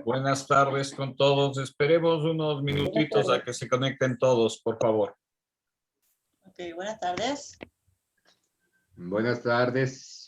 Buenas tardes con todos. Esperemos unos minutitos a que se conecten todos, por favor. Ok, buenas tardes. Buenas tardes.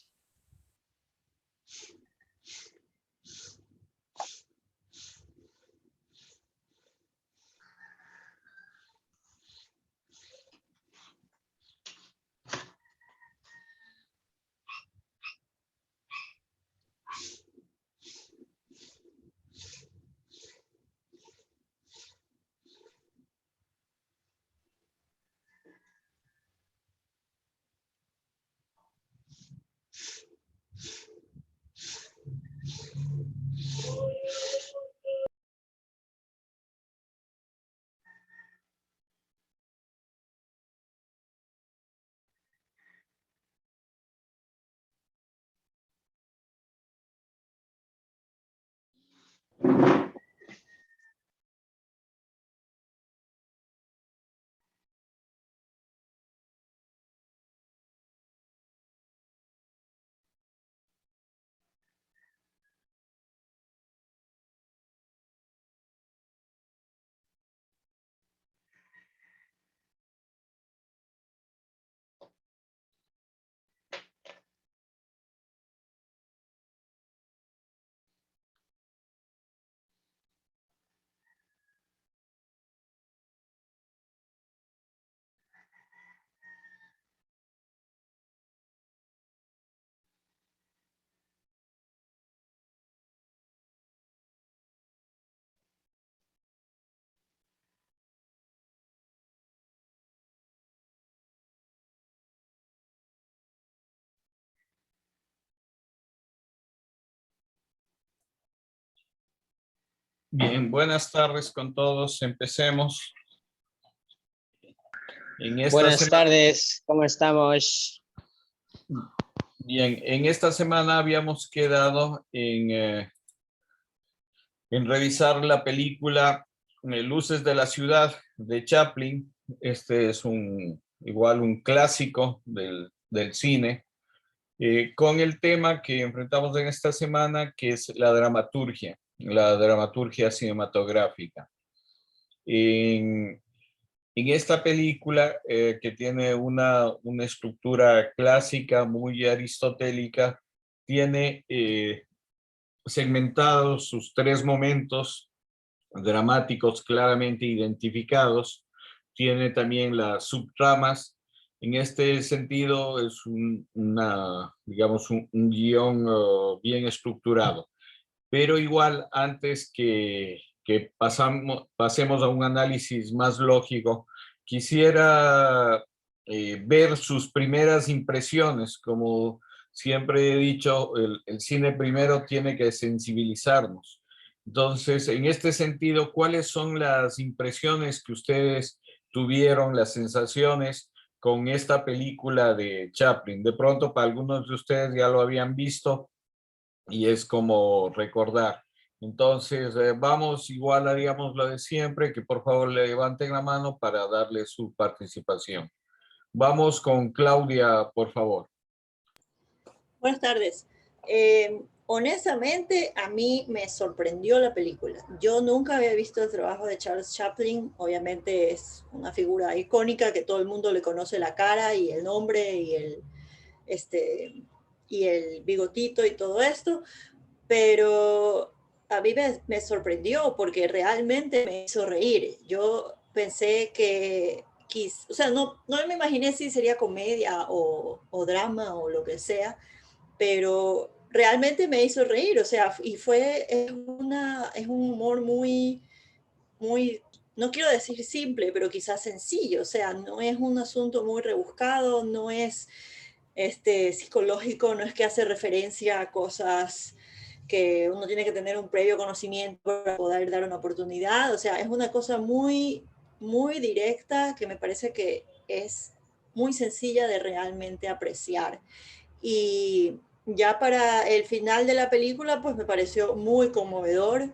Bien, buenas tardes con todos. Empecemos. Buenas tardes, ¿cómo estamos? Bien, en esta semana habíamos quedado en revisar la película Luces de la Ciudad de Chaplin. Este es igual un clásico del cine, con el tema que enfrentamos en esta semana, que es la dramaturgia cinematográfica. En esta película, que tiene una estructura clásica muy aristotélica, tiene segmentados sus tres momentos dramáticos claramente identificados. Tiene también las subtramas. En este sentido es digamos, un guión bien estructurado. Pero igual, antes que pasemos a un análisis más lógico, quisiera ver sus primeras impresiones. Como siempre he dicho, el cine primero tiene que sensibilizarnos. Entonces, en este sentido, ¿cuáles son las impresiones que ustedes tuvieron, las sensaciones con esta película de Chaplin? De pronto, para algunos de ustedes ya lo habían visto y es como recordar. Entonces, vamos, igual haríamos lo de siempre, que por favor levanten la mano para darle su participación. Vamos con Claudia, por favor. Buenas tardes. Honestamente, a mí me sorprendió la película. Yo nunca había visto el trabajo de Charles Chaplin. Obviamente es una figura icónica que todo el mundo le conoce la cara y el nombre y el bigotito y todo esto, pero a mí me sorprendió porque realmente me hizo reír. Yo pensé que, o sea, no me imaginé si sería comedia o drama o lo que sea, pero realmente me hizo reír, o sea, y es un humor muy, muy no quiero decir simple, pero quizás sencillo, o sea, no es un asunto muy rebuscado, no es psicológico, no es que hace referencia a cosas que uno tiene que tener un previo conocimiento para poder dar una oportunidad, o sea, es una cosa muy, muy directa que me parece que es muy sencilla de realmente apreciar. Y ya para el final de la película, pues me pareció muy conmovedor.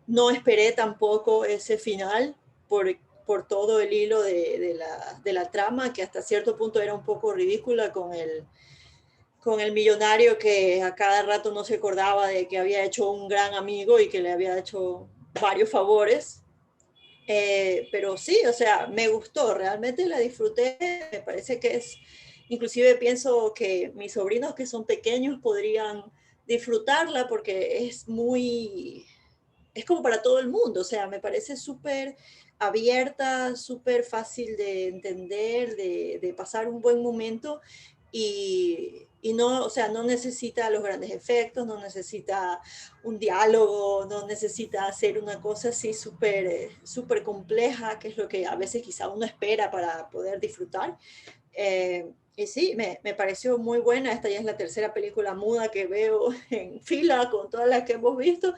No esperé tampoco ese final por todo el hilo de la trama, que hasta cierto punto era un poco ridícula con el millonario que a cada rato no se acordaba de que había hecho un gran amigo y que le había hecho varios favores. Pero sí, o sea, me gustó, realmente la disfruté, me parece que es, inclusive pienso que mis sobrinos que son pequeños podrían disfrutarla porque es muy, es como para todo el mundo, o sea, me parece súper abierta, súper fácil de entender, de pasar un buen momento y no, o sea, no necesita los grandes efectos, no necesita un diálogo, no necesita hacer una cosa así súper súper compleja, que es lo que a veces quizá uno espera para poder disfrutar. Y sí, me pareció muy buena. Esta ya es la tercera película muda que veo en fila con todas las que hemos visto,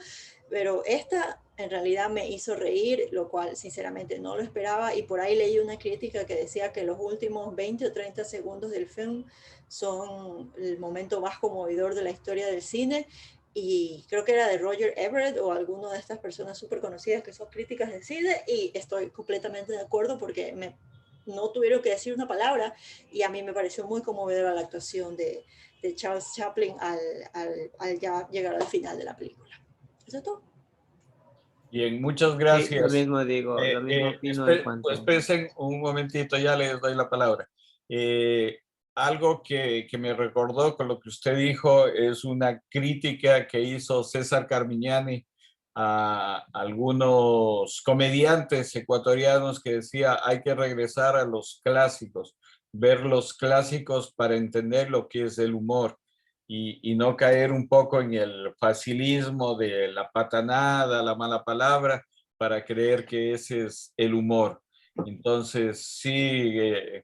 pero esta en realidad me hizo reír, lo cual sinceramente no lo esperaba. Y por ahí leí una crítica que decía que los últimos 20 o 30 segundos del film son el momento más conmovedor de la historia del cine. Y creo que era de Roger Everett o alguna de estas personas súper conocidas que son críticas de cine. Y estoy completamente de acuerdo porque no tuvieron que decir una palabra y a mí me pareció muy conmovedora la actuación de Charles Chaplin al ya llegar al final de la película. Eso es todo. Bien, muchas Sí, lo gracias. mismo digo, lo mismo opino en cuanto. Esperen un momentito, ya les doy la palabra. Algo que me recordó con lo que usted dijo es una crítica que hizo César Carmignani a algunos comediantes ecuatorianos que decía hay que regresar a los clásicos, ver los clásicos para entender lo que es el humor y no caer un poco en el facilismo de la patanada, la mala palabra, para creer que ese es el humor. Entonces, sí,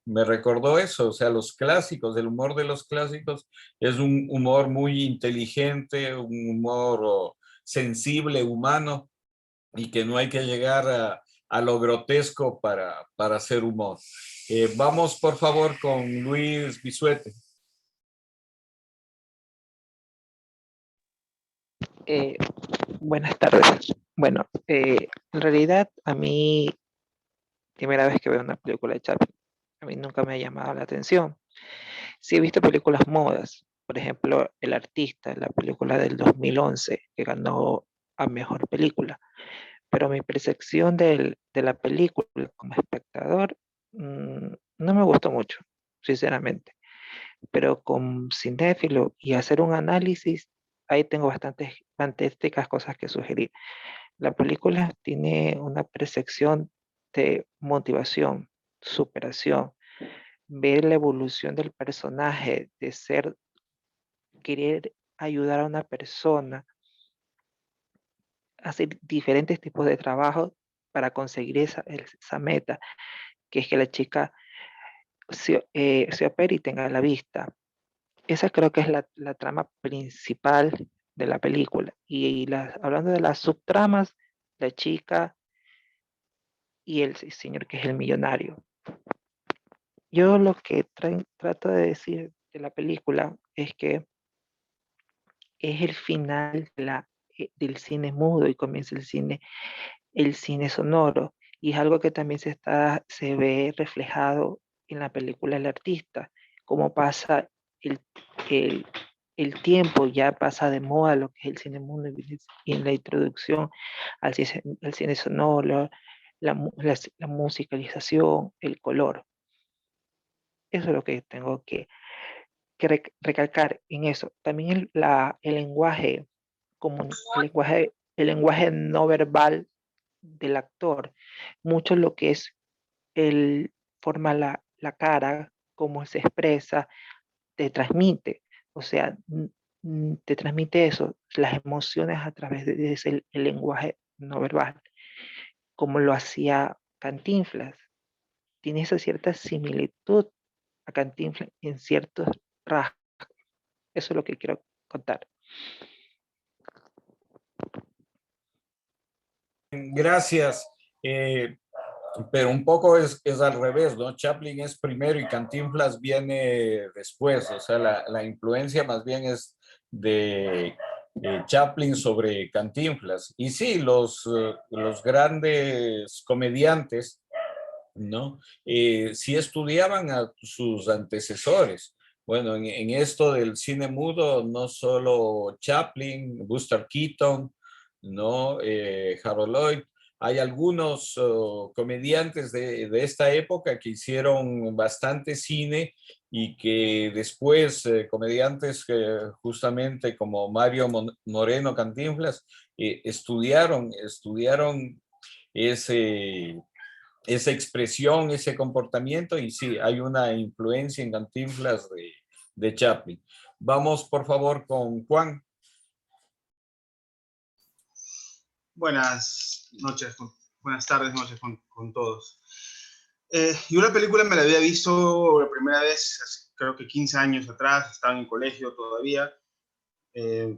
me recordó eso, o sea, los clásicos, el humor de los clásicos es un humor muy inteligente, un humor sensible, humano, y que no hay que llegar a lo grotesco para hacer humor. Vamos, por favor, con Luis Bisuete. Eh, Buenas tardes. Bueno, en realidad a mí, primera vez que veo una película de Chaplin, a mí nunca me ha llamado la atención. Sí he visto películas modas, por ejemplo, El Artista, la película del 2011 que ganó a Mejor Película, pero mi percepción de la película como espectador no me gustó mucho, sinceramente. Pero con cinéfilo y hacer un análisis, ahí tengo bastantes fantásticas cosas que sugerir. La película tiene una percepción de motivación, superación, ver la evolución del personaje, de ser, querer ayudar a una persona, hacer diferentes tipos de trabajo para conseguir esa meta, que es que la chica se opere y tenga la vista. Esa creo que es la trama principal de la película. Y hablando de las subtramas, la chica y el señor que es el millonario. Yo lo que trato de decir de la película es que es el final del cine mudo y comienza el cine sonoro. Y es algo que también se ve reflejado en la película El Artista, cómo pasa el, el, el tiempo, ya pasa de moda lo que es el cine mudo y en la introducción al cine sonoro, la musicalización, el color. Eso es lo que tengo que recalcar en eso. También el lenguaje, el lenguaje no verbal del actor, mucho lo que es el forma la cara, cómo se expresa, te transmite, o sea, te transmite eso, las emociones a través de ese el lenguaje no verbal. como lo hacía Cantinflas. Tiene esa cierta similitud a Cantinflas en ciertos rasgos. Eso es lo que quiero contar. Gracias. Pero un poco es al revés, ¿no? Chaplin es primero y Cantinflas viene después. O sea, la influencia más bien es de Chaplin sobre Cantinflas. Y sí, los grandes comediantes, ¿no? Sí estudiaban a sus antecesores. Bueno, en esto del cine mudo, no solo Chaplin, Buster Keaton, ¿no? Harold Lloyd. Hay algunos comediantes de esta época que hicieron bastante cine y que después, comediantes justamente como Mario Moreno Cantinflas, estudiaron ese esa expresión, ese comportamiento, y sí, hay una influencia en Cantinflas de Chaplin. Vamos, por favor, con Juan. Buenas noches, buenas tardes, noches con todos. Yo la película me la había visto la primera vez, creo que 15 años atrás, estaba en el colegio todavía.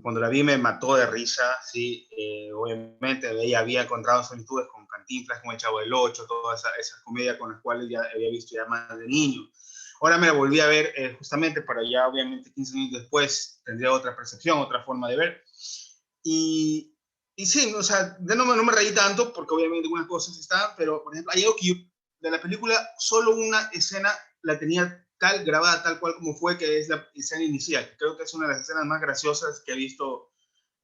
Cuando la vi me mató de risa, sí, obviamente había encontrado similitudes con Cantinflas, con El Chavo del Ocho, toda esa comedia con las cuales ya había visto ya más de niño. Ahora me la volví a ver justamente para ya, obviamente, 15 años después tendría otra percepción, otra forma de ver. Y sí, o sea, no me reí tanto porque obviamente algunas cosas están, pero por ejemplo, hay algo que yo, de la película, solo una escena la tenía grabada tal cual como fue, que es la escena inicial. Creo que es una de las escenas más graciosas que he visto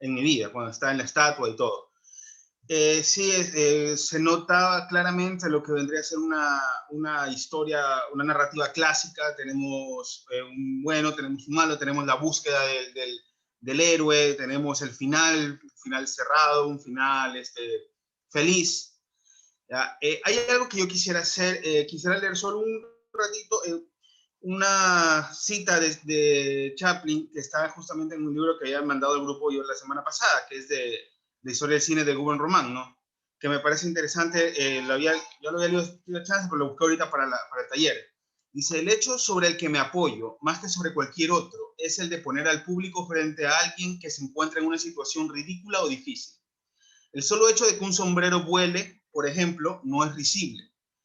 en mi vida, cuando está en la estatua y todo. Sí, se notaba claramente lo que vendría a ser una historia, una narrativa clásica. Tenemos un bueno, tenemos un malo, tenemos la búsqueda del héroe, tenemos el final cerrado, un final feliz. ¿Ya? Hay algo que yo quisiera hacer, quisiera leer solo un ratito una cita de Chaplin que está justamente en un libro que había mandado el grupo yo la semana pasada, que es de Historia del Cine de Gubern Román, ¿no? Que me parece interesante, yo lo había leído chance, pero lo busqué ahorita para el taller. Dice, el hecho sobre el que me apoyo, más que sobre cualquier otro, es el de poner al público frente a alguien que se encuentra en una situación ridícula o difícil. El solo hecho de que un sombrero vuele, por ejemplo, no es risible.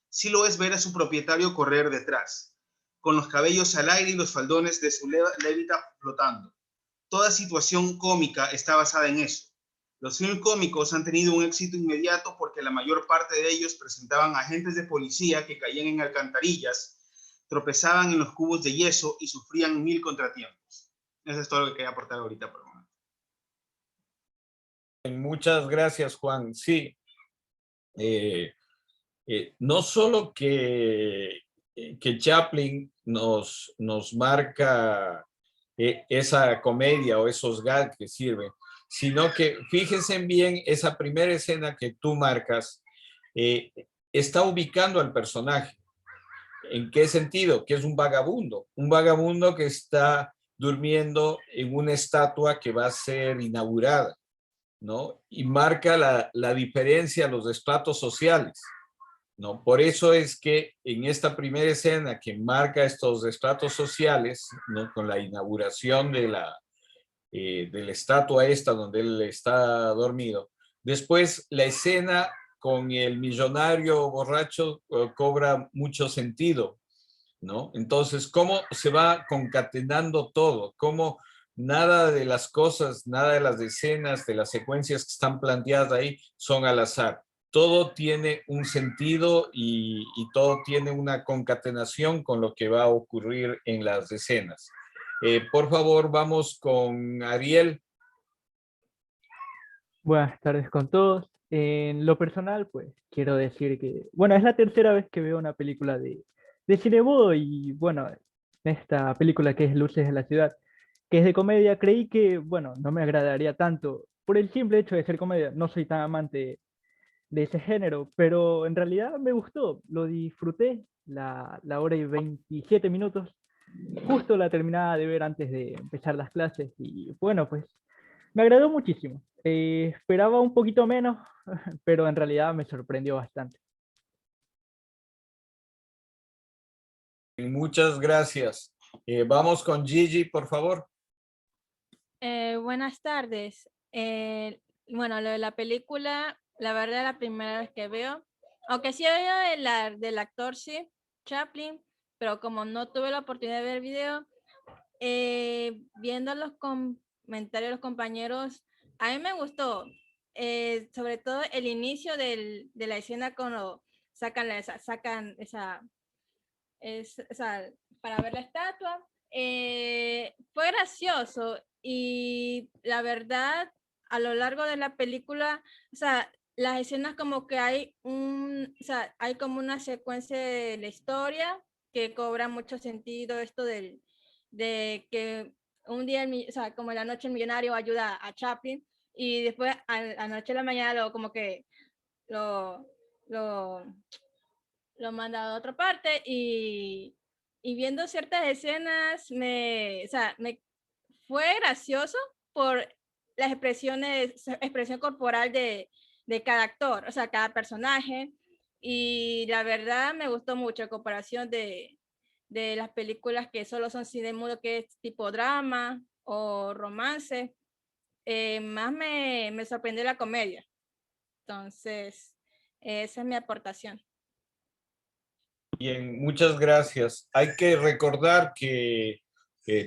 Sí lo es ver a su propietario correr detrás, con los cabellos al aire y los faldones de su levita flotando. Toda situación cómica está basada en eso. Los films cómicos han tenido un éxito inmediato porque la mayor parte de ellos presentaban agentes de policía que caían en alcantarillas, tropezaban en los cubos de yeso y sufrían 1000 contratiempos. Eso es todo lo que quería aportar ahorita por el momento. Muchas gracias, Juan. Sí, no solo que Chaplin nos marca esa comedia o esos gags que sirven, sino que fíjense bien esa primera escena que tú marcas, está ubicando al personaje. ¿En qué sentido? Que es un vagabundo que está durmiendo en una estatua que va a ser inaugurada, ¿no? Y marca la diferencia, los estratos sociales, ¿no? Por eso es que en esta primera escena que marca estos estratos sociales, ¿no? Con la inauguración de la estatua esta donde él está dormido, después la escena con el millonario borracho cobra mucho sentido, ¿no? Entonces, ¿cómo se va concatenando todo? ¿Cómo nada de las cosas, nada de las escenas, de las secuencias que están planteadas ahí son al azar? Todo tiene un sentido y todo tiene una concatenación con lo que va a ocurrir en las escenas. Por favor, vamos con Ariel. Buenas tardes con todos. En lo personal, pues quiero decir que, bueno, es la tercera vez que veo una película de cine mudo y, bueno, esta película que es Luces de la Ciudad, que es de comedia, creí que, bueno, no me agradaría tanto por el simple hecho de ser comedia. No soy tan amante de ese género, pero en realidad me gustó, lo disfruté, la hora y 27 minutos, justo la terminaba de ver antes de empezar las clases y, bueno, pues Me agradó muchísimo. Esperaba un poquito menos, pero en realidad me sorprendió bastante. Muchas gracias. Vamos con Gigi, por favor. Buenas tardes. Bueno, lo de la película, la verdad, la primera vez que veo, aunque sí he oído del actor, sí, Chaplin, pero como no tuve la oportunidad de ver el video, viendo los comentarios de los compañeros, a mí me gustó, sobre todo el inicio de la escena cuando sacan esa para ver la estatua. Fue gracioso y la verdad, a lo largo de la película, o sea, las escenas como que hay como una secuencia de la historia que cobra mucho sentido esto de que un día, o sea, como la noche el millonario ayuda a Chaplin y después a noche de la mañana como que lo, lo, lo manda a otra parte y viendo ciertas escenas me fue gracioso por las expresión corporal de cada actor, o sea, cada personaje. Y la verdad me gustó mucho en comparación de las películas que solo son cine mudo, que es tipo drama o romance. Más me sorprendió la comedia. Entonces, esa es mi aportación. Bien, muchas gracias. Hay que recordar que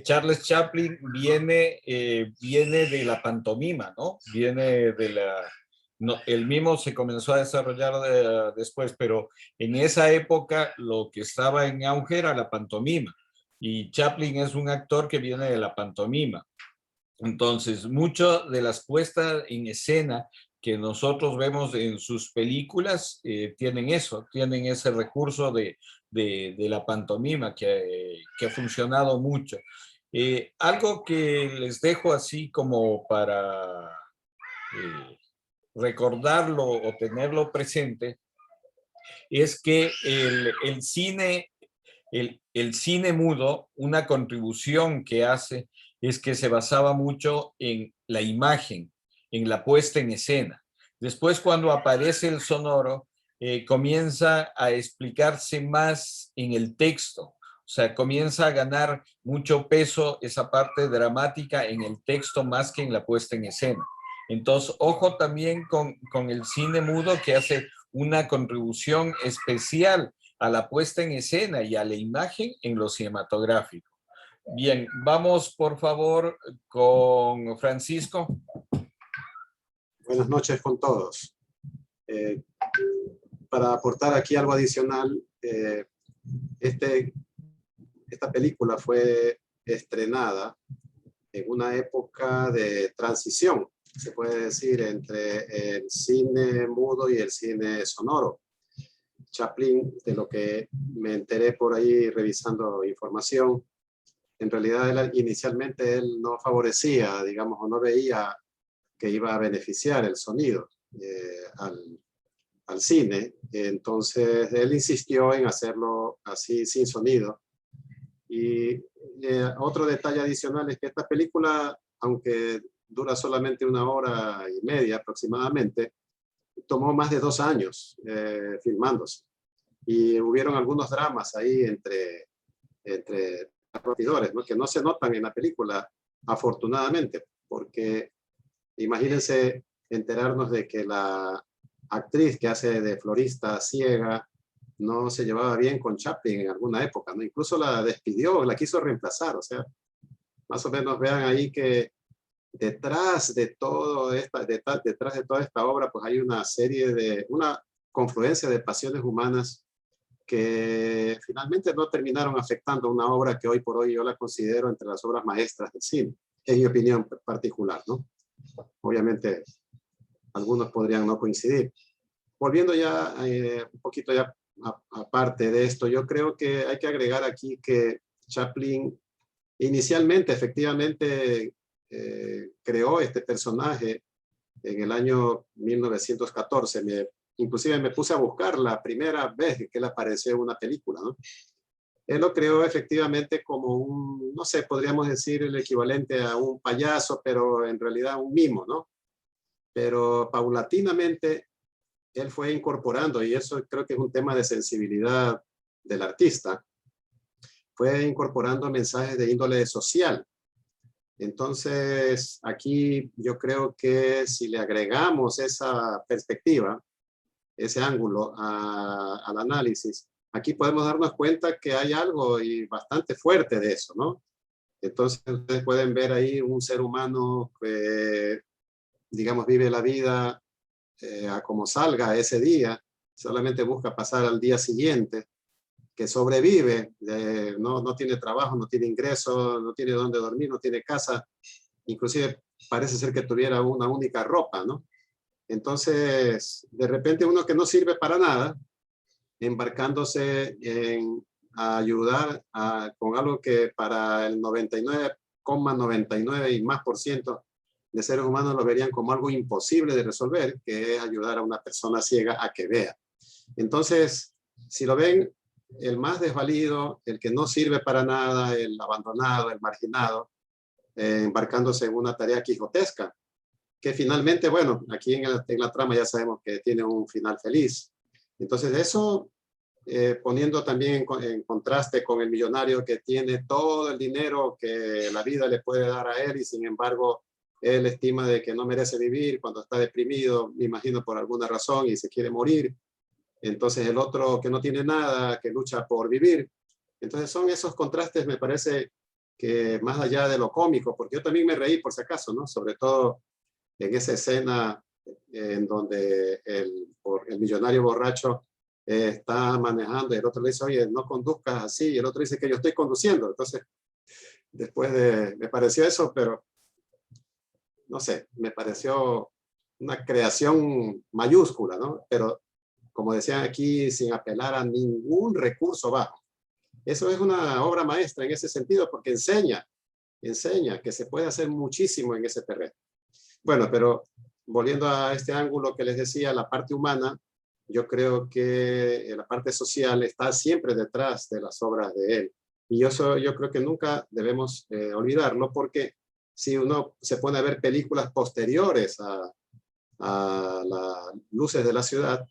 Charles Chaplin viene de la pantomima, ¿no? Viene de la... No, el mismo se comenzó a desarrollar después, pero en esa época lo que estaba en auge era la pantomima. Y Chaplin es un actor que viene de la pantomima. Entonces, mucho de las puestas en escena que nosotros vemos en sus películas tienen eso, tienen ese recurso de la pantomima que ha funcionado mucho. Algo que les dejo así como para recordarlo o tenerlo presente es que el cine mudo, una contribución que hace es que se basaba mucho en la imagen, en la puesta en escena. Después, cuando aparece el sonoro, comienza a explicarse más en el texto. O sea, comienza a ganar mucho peso esa parte dramática en el texto más que en la puesta en escena. Entonces, ojo también con el cine mudo que hace una contribución especial a la puesta en escena y a la imagen en lo cinematográfico. Bien, vamos por favor con Francisco. Buenas noches con todos. Para aportar aquí algo adicional, esta película fue estrenada en una época de transición, se puede decir, entre el cine mudo y el cine sonoro. Chaplin, de lo que me enteré por ahí revisando información, en realidad inicialmente él no favorecía, digamos, o no veía que iba a beneficiar el sonido al cine. Entonces él insistió en hacerlo así sin sonido. Y otro detalle adicional es que esta película, aunque dura solamente 1 hora y media aproximadamente, tomó más de 2 años filmándose. Y hubieron algunos dramas ahí entre partidores, ¿no? Que no se notan en la película, afortunadamente, porque imagínense enterarnos de que la actriz que hace de florista ciega no se llevaba bien con Chaplin en alguna época, ¿no? Incluso la despidió, la quiso reemplazar. O sea, más o menos vean ahí que detrás de toda esta obra, pues hay una confluencia de pasiones humanas que finalmente no terminaron afectando una obra que hoy por hoy yo la considero entre las obras maestras del cine, en mi opinión particular, ¿no? Obviamente, algunos podrían no coincidir. Volviendo ya un poquito ya aparte de esto, yo creo que hay que agregar aquí que Chaplin inicialmente, efectivamente, creó este personaje en el año 1914. Inclusive me puse a buscar la primera vez que él apareció en una película, ¿no? él lo creó efectivamente como un, no sé, podríamos decir el equivalente a un payaso, pero en realidad un mimo, ¿no? Pero paulatinamente él fue incorporando, y eso creo que es un tema de sensibilidad del artista, fue incorporando mensajes de índole social. Entonces, aquí yo creo que si le agregamos esa perspectiva, ese ángulo al análisis, aquí podemos darnos cuenta que hay algo y bastante fuerte de eso, ¿no? Entonces, ustedes pueden ver ahí un ser humano que, digamos, vive la vida a como salga ese día, solamente busca pasar al día siguiente, que sobrevive, no tiene trabajo, no tiene ingreso, no tiene dónde dormir, no tiene casa, inclusive parece ser que tuviera una única ropa, ¿no? Entonces, de repente uno que no sirve para nada, embarcándose en ayudar con algo que para el 99,99 y más por ciento de seres humanos lo verían como algo imposible de resolver, que es ayudar a una persona ciega a que vea. Entonces, si lo ven, el más desvalido, el que no sirve para nada, el abandonado, el marginado, embarcándose en una tarea quijotesca, que finalmente, bueno, aquí en la trama ya sabemos que tiene un final feliz. Entonces eso, poniendo también en contraste con el millonario que tiene todo el dinero que la vida le puede dar a él y sin embargo él estima de que no merece vivir cuando está deprimido, me imagino por alguna razón y se quiere morir. Entonces el otro que no tiene nada, que lucha por vivir. Entonces son esos contrastes, me parece que más allá de lo cómico, porque yo también me reí por si acaso, ¿no? Sobre todo en esa escena en donde el millonario borracho está manejando y el otro le dice, oye, no conduzcas así, y el otro dice que yo estoy conduciendo. Entonces, me pareció eso, pero no sé, me pareció una creación mayúscula, ¿no? Pero como decían aquí, sin apelar a ningún recurso bajo. Eso es una obra maestra en ese sentido, porque enseña que se puede hacer muchísimo en ese terreno. Bueno, pero volviendo a este ángulo que les decía, la parte humana, yo creo que la parte social está siempre detrás de las obras de él. Y yo creo que nunca debemos olvidarlo, porque si uno se pone a ver películas posteriores a las luces de la ciudad,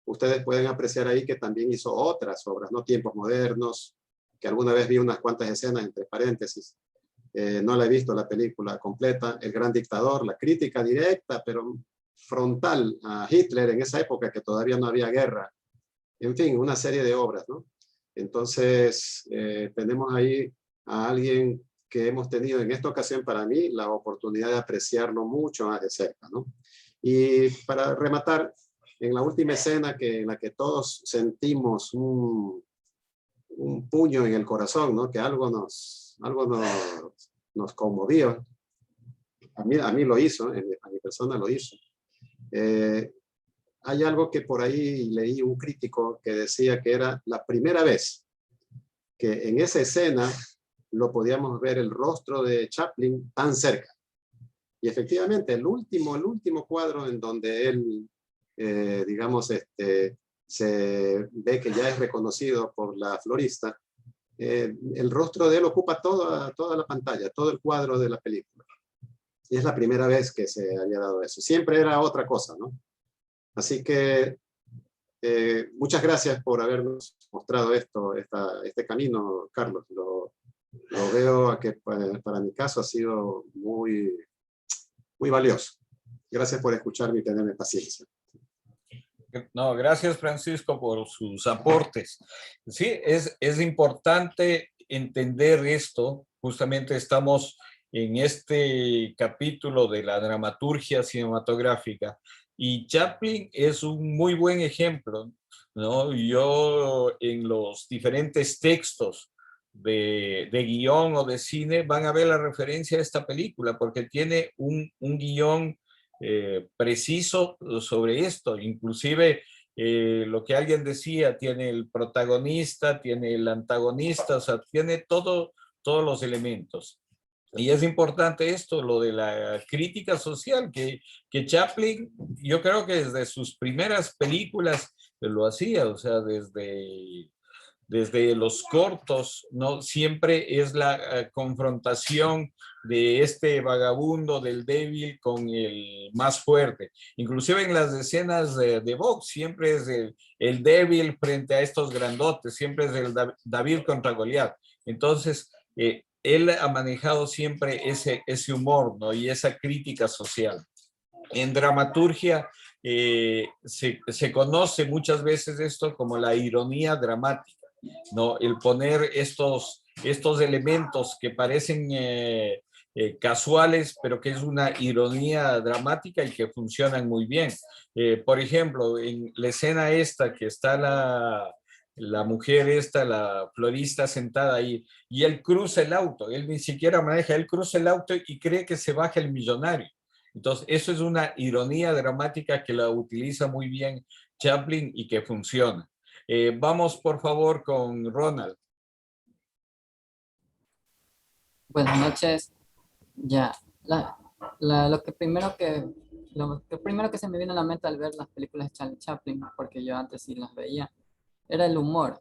ustedes pueden apreciar ahí que también hizo otras obras, ¿no? Tiempos modernos, que alguna vez vi unas cuantas escenas entre paréntesis. No la he visto la película completa. El Gran Dictador, la crítica directa, pero frontal a Hitler en esa época que todavía no había guerra. En fin, una serie de obras, ¿no? Entonces, tenemos ahí a alguien que hemos tenido en esta ocasión, para mí, la oportunidad de apreciarlo mucho más de cerca, ¿no? Y para rematar, en la última escena en la que todos sentimos un puño en el corazón, ¿no? Que algo nos conmovió. A mí lo hizo, a mi persona lo hizo. Hay algo que por ahí leí un crítico que decía que era la primera vez que en esa escena lo podíamos ver el rostro de Chaplin tan cerca. Y efectivamente, el último cuadro en donde él, digamos, se ve que ya es reconocido por la florista, el rostro de él ocupa toda la pantalla, todo el cuadro de la película. Y es la primera vez que se había dado eso. Siempre era otra cosa, ¿no? Así que muchas gracias por habernos mostrado este camino, Carlos. Lo veo que para mi caso ha sido muy, muy valioso. Gracias por escucharme y tenerme paciencia. No, gracias Francisco por sus aportes. Sí, es importante entender esto. Justamente estamos en este capítulo de la dramaturgia cinematográfica y Chaplin es un muy buen ejemplo, ¿no? Yo en los diferentes textos de guión o de cine van a ver la referencia a esta película porque tiene un guión preciso sobre esto, inclusive lo que alguien decía, tiene el protagonista, tiene el antagonista, o sea, tiene todos los elementos. Y es importante esto, lo de la crítica social, que Chaplin, yo creo que desde sus primeras películas lo hacía, o sea, desde desde los cortos, ¿no? Siempre es la confrontación de este vagabundo, del débil, con el más fuerte. Inclusive en las escenas de box, siempre es el débil frente a estos grandotes, siempre es el David contra Goliat. Entonces, él ha manejado siempre ese humor, ¿no? Y esa crítica social. En dramaturgia se conoce muchas veces esto como la ironía dramática, ¿no? El poner estos elementos que parecen casuales, pero que es una ironía dramática y que funcionan muy bien. Por ejemplo, en la escena esta que está la mujer esta, la florista sentada ahí, y él cruza el auto, él ni siquiera maneja, él cruza el auto y cree que se baja el millonario. Entonces, eso es una ironía dramática que la utiliza muy bien Chaplin y que funciona. Vamos, por favor, con Ronald. Buenas noches. Ya, lo que primero que se me viene a la mente al ver las películas de Charlie Chaplin, porque yo antes sí las veía, era el humor.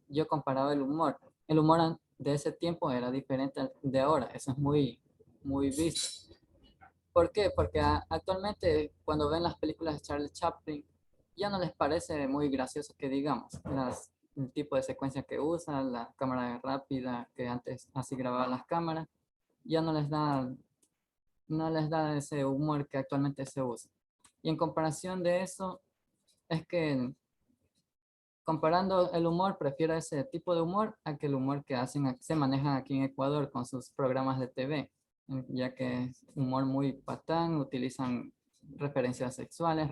Yo comparaba el humor. El humor de ese tiempo era diferente al de ahora. Eso es muy, muy visto. ¿Por qué? Porque actualmente cuando ven las películas de Charlie Chaplin ya no les parece muy gracioso que digamos. El tipo de secuencia que usa, la cámara rápida que antes así grababa las cámaras, ya no les da ese humor que actualmente se usa. Y en comparación de eso, es que comparando el humor, prefiero ese tipo de humor a que el humor que se maneja aquí en Ecuador con sus programas de TV, ya que es humor muy patán, utilizan referencias sexuales,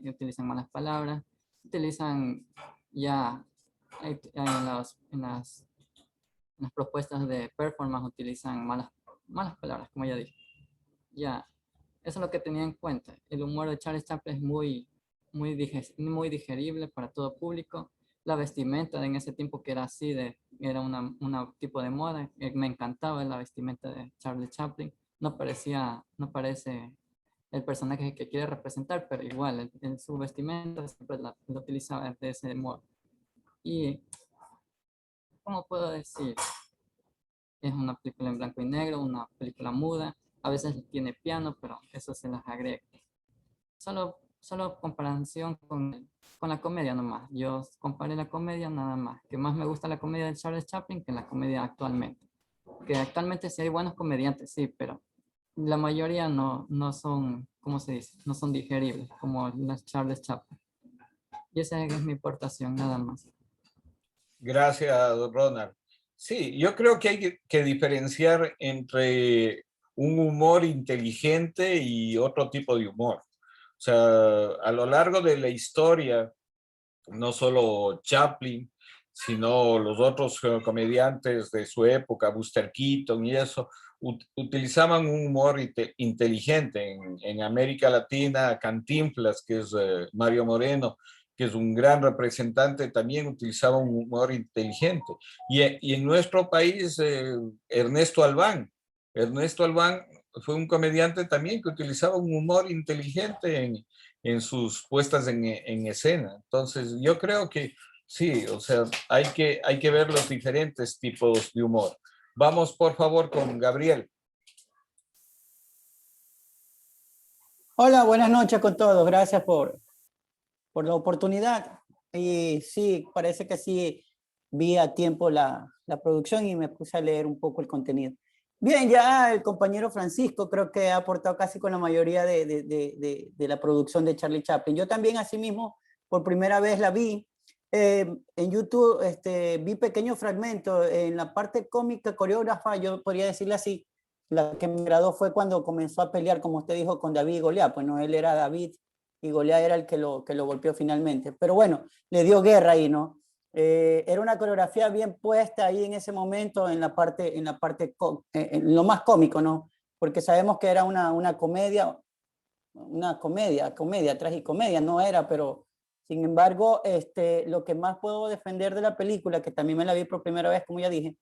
utilizan malas palabras, utilizan ya en las propuestas de performance utilizan malas palabras, como ya dije. Ya, eso es lo que tenía en cuenta. El humor de Charlie Chaplin es muy digerible para todo público. La vestimenta en ese tiempo que era así, era una tipo de moda. Me encantaba la vestimenta de Charlie Chaplin. No parece el personaje que quiere representar, pero igual en su vestimenta siempre lo utilizaba de ese modo. Y, ¿cómo puedo decir? Es una película en blanco y negro, una película muda. A veces tiene piano, pero eso se las agrega. Solo comparación con la comedia nomás. Yo comparé la comedia nada más. Que más me gusta la comedia de Charles Chaplin que la comedia actualmente. Que actualmente sí hay buenos comediantes, sí, pero la mayoría no son, ¿cómo se dice? No son digeribles como las Charles Chaplin. Y esa es mi aportación, nada más. Gracias, Ronald. Sí, yo creo que hay que diferenciar entre un humor inteligente y otro tipo de humor. O sea, a lo largo de la historia, no solo Chaplin, sino los otros comediantes de su época, Buster Keaton y eso, utilizaban un humor inteligente. En América Latina, Cantinflas, que es Mario Moreno, que es un gran representante, también utilizaba un humor inteligente. Y en nuestro país, Ernesto Albán fue un comediante también que utilizaba un humor inteligente en sus puestas en escena. Entonces, yo creo que sí, o sea, hay que ver los diferentes tipos de humor. Vamos, por favor, con Gabriel. Hola, buenas noches con todos. Gracias por la oportunidad. Y sí, parece que sí vi a tiempo la producción y me puse a leer un poco el contenido. Bien, ya el compañero Francisco creo que ha aportado casi con la mayoría de la producción de Charlie Chaplin. Yo también, asimismo, por primera vez la vi. En YouTube vi pequeños fragmentos. En la parte cómica, coreógrafa, yo podría decirle así, la que me agradó fue cuando comenzó a pelear, como usted dijo, con David y Goliat. Pues no, él era David y Goliat era el que lo golpeó finalmente. Pero bueno, le dio guerra ahí, ¿no? Era una coreografía bien puesta ahí en ese momento, en lo más cómico, ¿no? Porque sabemos que era una comedia, tragicomedia, no era, pero sin embargo, lo que más puedo defender de la película, que también me la vi por primera vez, como ya dije,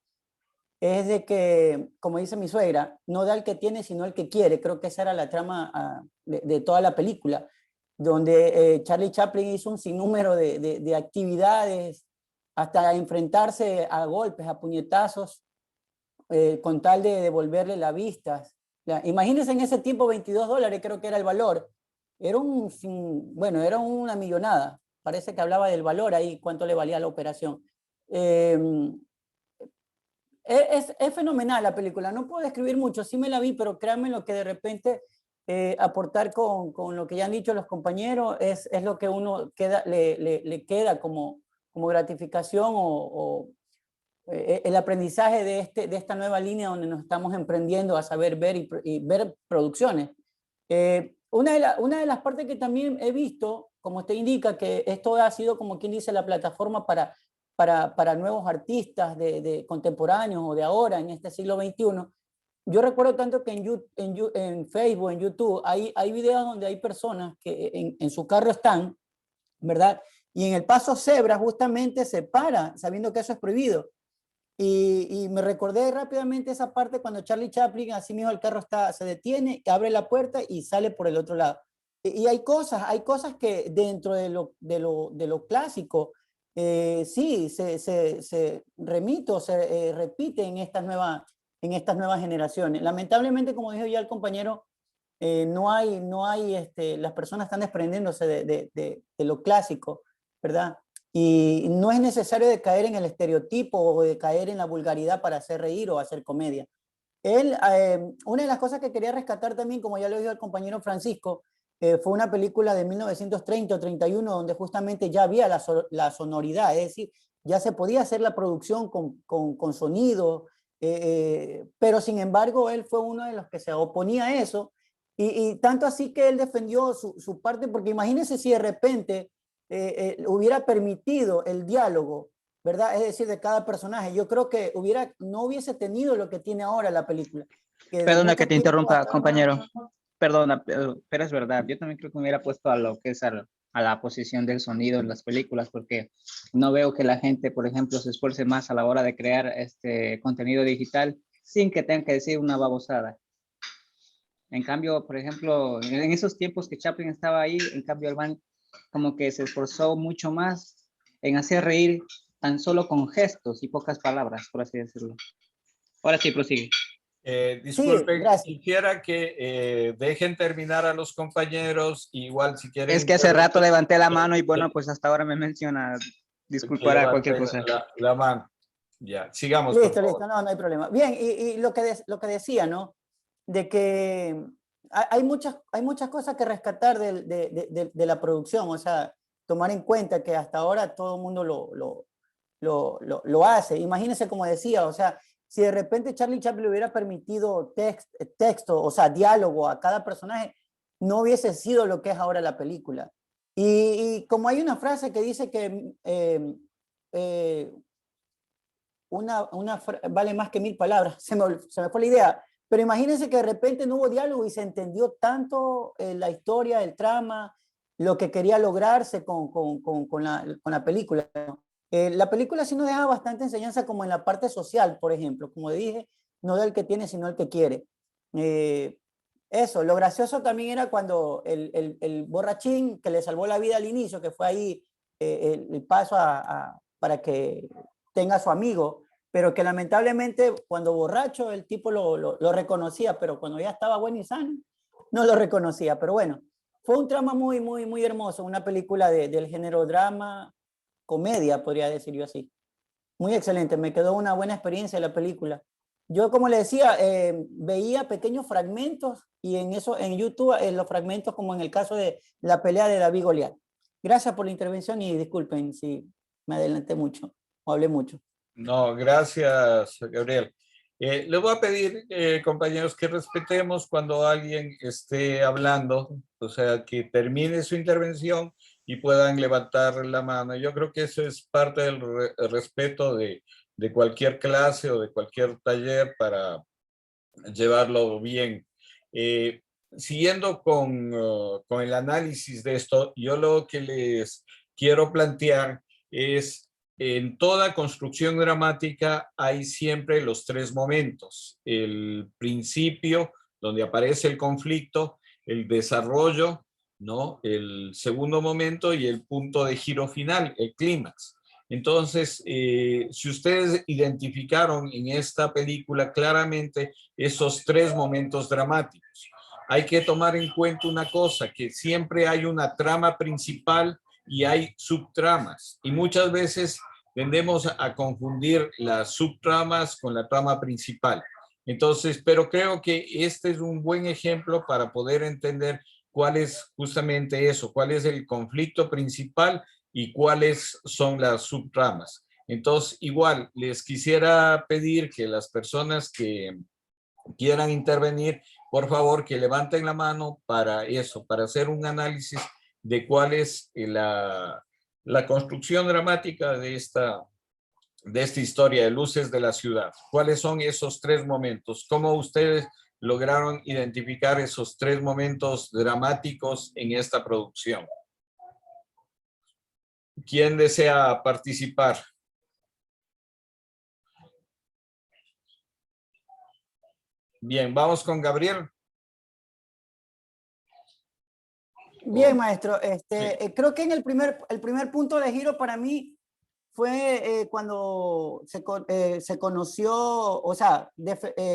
es de que, como dice mi suegra, no da el que tiene, sino el que quiere. Creo que esa era la trama de toda la película, donde Charlie Chaplin hizo un sinnúmero de actividades hasta enfrentarse a golpes, a puñetazos, con tal de devolverle la vista. Imagínense en ese tiempo $22 creo que era el valor. Era bueno, era una millonada. Parece que hablaba del valor ahí, cuánto le valía la operación. Es fenomenal la película. No puedo describir mucho, sí me la vi, pero créanme lo que de repente aportar con lo que ya han dicho los compañeros es lo que uno le queda como gratificación o el aprendizaje de esta nueva línea donde nos estamos emprendiendo a saber ver y ver producciones. Una de las partes que también he visto, como usted indica, que esto ha sido como quien dice la plataforma para nuevos artistas de contemporáneos o de ahora en este siglo XXI. Yo recuerdo tanto que en Facebook, en YouTube, hay videos donde hay personas que en su carro están, ¿verdad? Y en el paso cebra justamente se para, sabiendo que eso es prohibido. Y me recordé rápidamente esa parte cuando Charlie Chaplin, así mismo el carro se detiene, abre la puerta y sale por el otro lado. Y hay cosas que dentro de lo clásico, sí, se remite o se repite en estas nuevas generaciones. Lamentablemente, como dijo ya el compañero, no hay las personas están desprendiéndose de lo clásico, ¿verdad? Y no es necesario de caer en el estereotipo o de caer en la vulgaridad para hacer reír o hacer comedia. Una de las cosas que quería rescatar también, como ya lo dijo el compañero Francisco, fue una película de 1930 o 31 donde justamente ya había la sonoridad, es decir, ya se podía hacer la producción con sonido, pero sin embargo él fue uno de los que se oponía a eso y tanto así que él defendió su parte, porque imagínense si de repente hubiera permitido el diálogo, ¿verdad? Es decir, de cada personaje. Yo creo que no hubiese tenido lo que tiene ahora la película. Perdona que te interrumpa, compañero. Perdona, pero es verdad. Yo también creo que me hubiera puesto a lo que es a la posición del sonido en las películas, porque no veo que la gente, por ejemplo, se esfuerce más a la hora de crear este contenido digital sin que tengan que decir una babosada. En cambio, por ejemplo, en esos tiempos que Chaplin estaba ahí, en cambio el man como que se esforzó mucho más en hacer reír tan solo con gestos y pocas palabras, por así decirlo. Ahora sí, prosigue. Disculpen, quisiera que dejen terminar a los compañeros, igual si quieren... Es que hace rato levanté la mano y bueno, pues hasta ahora me menciona, disculpará cualquier cosa. La mano, ya, sigamos. Listo, no hay problema. Bien, y lo que decía, ¿no? De que hay muchas cosas que rescatar de la producción, o sea, tomar en cuenta que hasta ahora todo el mundo lo hace. Imagínense, como decía, o sea, si de repente Charlie Chaplin hubiera permitido texto, o sea, diálogo a cada personaje, no hubiese sido lo que es ahora la película. Y como hay una frase que dice que vale más que 1000 palabras, se me fue la idea. Pero imagínense que de repente no hubo diálogo y se entendió tanto la historia, el trama, lo que quería lograrse con la película, ¿no? La película sí nos deja bastante enseñanza como en la parte social, por ejemplo. Como dije, no del que tiene, sino el que quiere. Eso, lo gracioso también era cuando el borrachín que le salvó la vida al inicio, que fue ahí el paso para que tenga a su amigo, pero que lamentablemente cuando borracho el tipo lo reconocía, pero cuando ya estaba bueno y sano, no lo reconocía. Pero bueno, fue un trama muy, muy, muy hermoso, una película del género drama, comedia, podría decir yo así. Muy excelente, me quedó una buena experiencia la película. Yo, como le decía, veía pequeños fragmentos y en YouTube, los fragmentos como en el caso de la pelea de David Goliat. Gracias por la intervención y disculpen si me adelanté mucho o hablé mucho. No, gracias, Gabriel. Les voy a pedir, compañeros, que respetemos cuando alguien esté hablando, o sea, que termine su intervención y puedan levantar la mano. Yo creo que eso es parte del respeto de cualquier clase o de cualquier taller para llevarlo bien. Siguiendo con el análisis de esto, yo lo que les quiero plantear es: en toda construcción dramática hay siempre los 3 momentos: el principio, donde aparece el conflicto, el desarrollo, ¿no?, el segundo momento, y el punto de giro final, el clímax. Entonces, si ustedes identificaron en esta película claramente esos tres momentos dramáticos, hay que tomar en cuenta una cosa, que siempre hay una trama principal y hay subtramas. Y muchas veces tendemos a confundir las subtramas con la trama principal. Entonces, pero creo que este es un buen ejemplo para poder entender cuál es justamente eso, cuál es el conflicto principal y cuáles son las subtramas. Entonces, igual, les quisiera pedir que las personas que quieran intervenir, por favor, que levanten la mano para eso, para hacer un análisis de cuál es la construcción dramática de esta historia de Luces de la Ciudad. ¿Cuáles son esos tres momentos? ¿Cómo ustedes lograron identificar esos tres momentos dramáticos en esta producción? ¿Quién desea participar? Bien, vamos con Gabriel. Bien, maestro. Sí. Creo que en el primer punto de giro para mí fue cuando se conoció, o sea,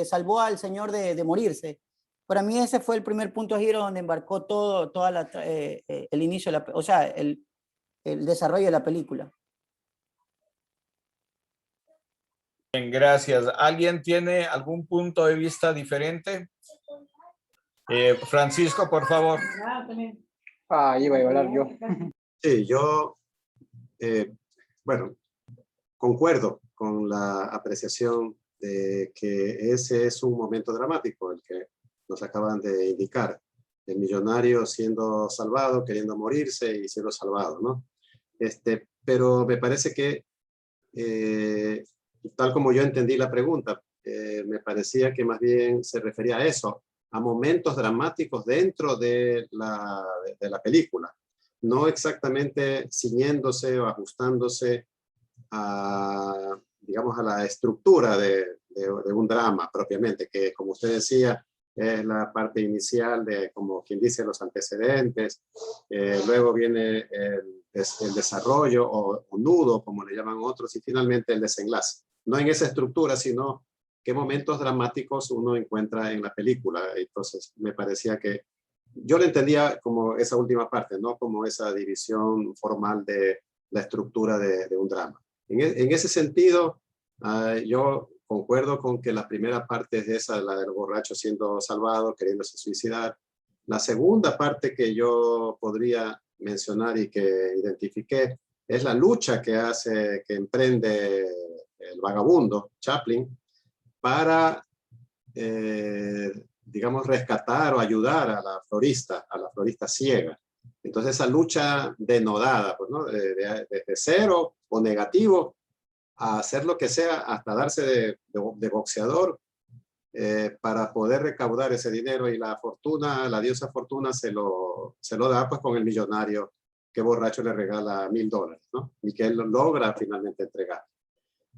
salvó al señor de morirse. Para mí ese fue el primer punto de giro donde embarcó el inicio, o sea, el desarrollo de la película. Bien, gracias. ¿Alguien tiene algún punto de vista diferente? Francisco, por favor. Iba a hablar yo. Sí, yo, bueno, concuerdo con la apreciación de que ese es un momento dramático, el que nos acaban de indicar. El millonario siendo salvado, queriendo morirse y siendo salvado, ¿no? Pero me parece que, tal como yo entendí la pregunta, me parecía que más bien se refería a eso, a momentos dramáticos dentro de la película, no exactamente ciñéndose o ajustándose a, digamos, a la estructura de un drama propiamente, que como usted decía, es la parte inicial de, como quien dice, los antecedentes, luego viene el desarrollo o nudo, como le llaman otros, y finalmente el desenlace. No en esa estructura, sino qué momentos dramáticos uno encuentra en la película. Entonces, me parecía que yo lo entendía como esa última parte, no como esa división formal de la estructura de un drama. En ese sentido, yo concuerdo con que la primera parte es esa, la del borracho siendo salvado, queriéndose suicidar. La segunda parte que yo podría mencionar y que identifiqué es la lucha que emprende el vagabundo, Chaplin, para, digamos, rescatar o ayudar a la florista ciega. Entonces esa lucha denodada, pues, ¿no? de cero o negativo a hacer lo que sea, hasta darse de boxeador para poder recaudar ese dinero, y la diosa Fortuna se lo da pues con el millonario que borracho le regala $1000, ¿no? Y que él lo logra finalmente entregar.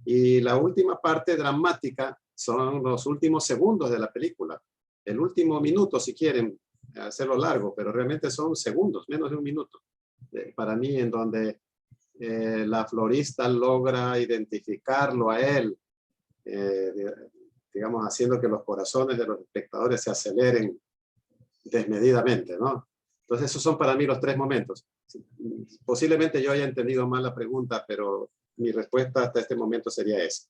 Y la última parte dramática son los últimos segundos de la película. El último minuto, si quieren hacerlo largo, pero realmente son segundos, menos de un minuto. Para mí, en donde la florista logra identificarlo a él, digamos, haciendo que los corazones de los espectadores se aceleren desmedidamente, ¿no? Entonces, esos son para mí los tres momentos. Posiblemente yo haya entendido mal la pregunta, pero mi respuesta hasta este momento sería esa.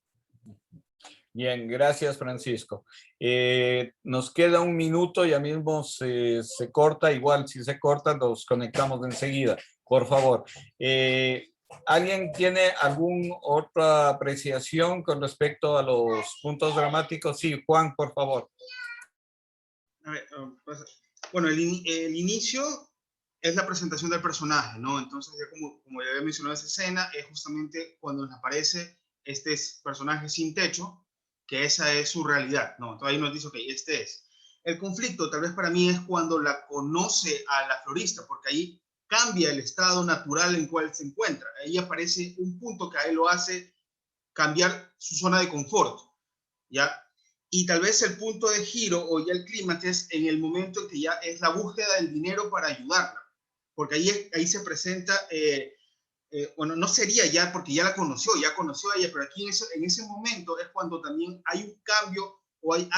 Bien, gracias, Francisco. Nos queda un minuto, ya mismo se corta. Igual, si se corta, nos conectamos enseguida. Por favor. ¿Alguien tiene alguna otra apreciación con respecto a los puntos dramáticos? Sí, Juan, por favor. A ver, bueno, el inicio es la presentación del personaje, ¿no? Entonces, ya como ya había mencionado esa escena, es justamente cuando nos aparece este personaje sin techo, que esa es su realidad, ¿no? Entonces ahí nos dice, ok, este es. El conflicto, tal vez para mí, es cuando la conoce a la florista, porque ahí cambia el estado natural en el cual se encuentra. Ahí aparece un punto que a él lo hace cambiar su zona de confort, ¿ya? Y tal vez el punto de giro o ya el clímax es en el momento en que ya es la búsqueda del dinero para ayudarla, porque ahí se presenta bueno, no sería ya porque ya conoció a ella, pero aquí en ese momento es cuando también hay un cambio o hay